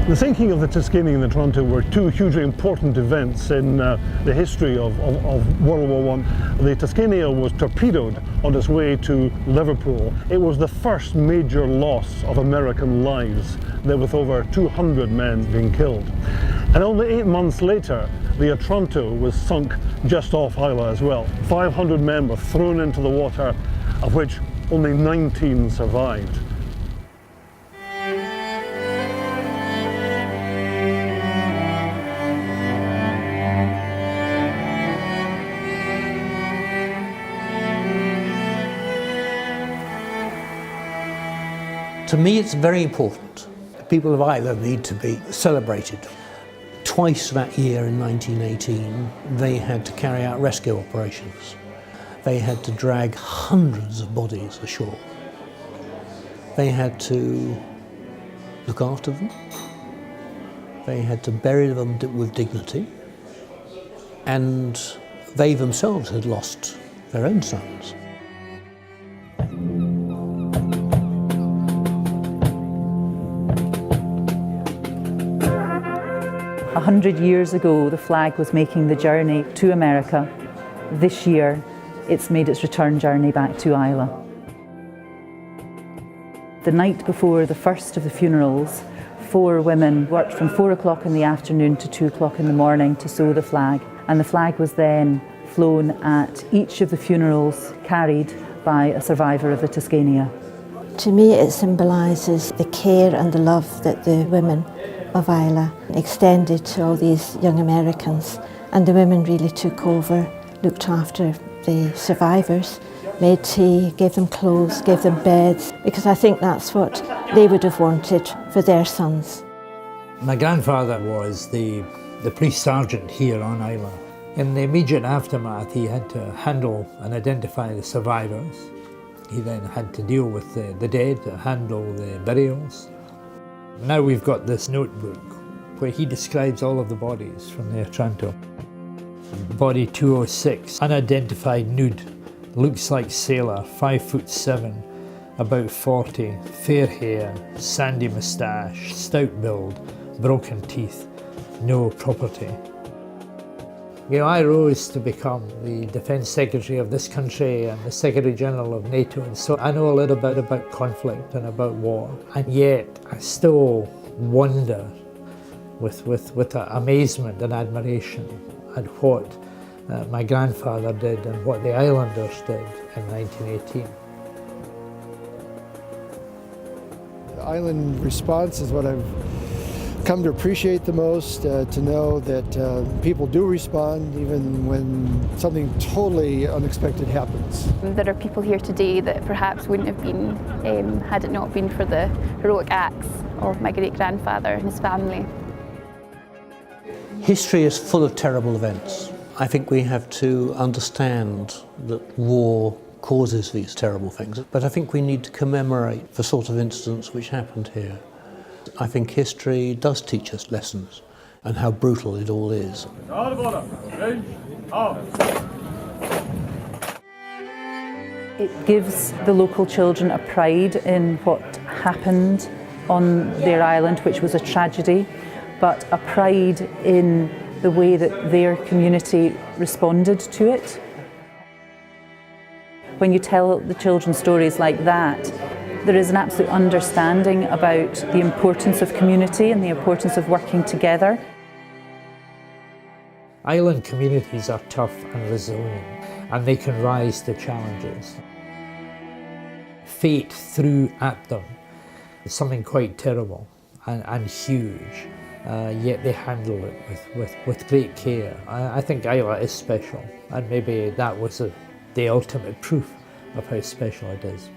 The sinking of the Tuscania and the Otranto were two hugely important events in the history of World War I. The Tuscania was torpedoed on its way to Liverpool. It was the first major loss of American lives, there with over 200 men being killed. And only 8 months later, the Otranto was sunk just off Islay as well. 500 men were thrown into the water, of which only 19 survived. To me, it's very important. The people of Islay need to be celebrated. Twice that year in 1918, they had to carry out rescue operations. They had to drag hundreds of bodies ashore. They had to look after them. They had to bury them with dignity. And they themselves had lost their own sons. 100 years ago, the flag was making the journey to America. This year, it's made its return journey back to Islay. The night before the first of the funerals, 4 women worked from 4 o'clock in the afternoon to 2 o'clock in the morning to sew the flag. And the flag was then flown at each of the funerals, carried by a survivor of the Tuscania. To me, it symbolises the care and the love that the women of Islay extended to all these young Americans, and the women really took over, looked after the survivors, made tea, gave them clothes, gave them beds, because I think that's what they would have wanted for their sons. My grandfather was the police sergeant here on Islay. In the immediate aftermath, he had to handle and identify the survivors. He then had to deal with the dead, handle the burials. Now we've got this notebook where he describes all of the bodies from the Otranto. Body 206, unidentified nude, looks like sailor, 5'7", about 40, fair hair, sandy moustache, stout build, broken teeth, no property. You know, I rose to become the Defence Secretary of this country and the Secretary General of NATO, and so I know a little bit about conflict and about war, and yet I still wonder with amazement and admiration at what my grandfather did and what the islanders did in 1918. The island response is what I've come to appreciate the most, to know that people do respond even when something totally unexpected happens. There are people here today that perhaps wouldn't have been had it not been for the heroic acts of my great-grandfather and his family. History is full of terrible events. I think we have to understand that war causes these terrible things, but I think we need to commemorate the sort of incidents which happened here. I think history does teach us lessons and how brutal it all is. It gives the local children a pride in what happened on their island, which was a tragedy, but a pride in the way that their community responded to it. When you tell the children stories like that, there is an absolute understanding about the importance of community and the importance of working together. Island communities are tough and resilient, and they can rise to challenges. Fate threw at them something quite terrible and huge, yet they handled it with great care. I think Islay is special, and maybe that was the ultimate proof of how special it is.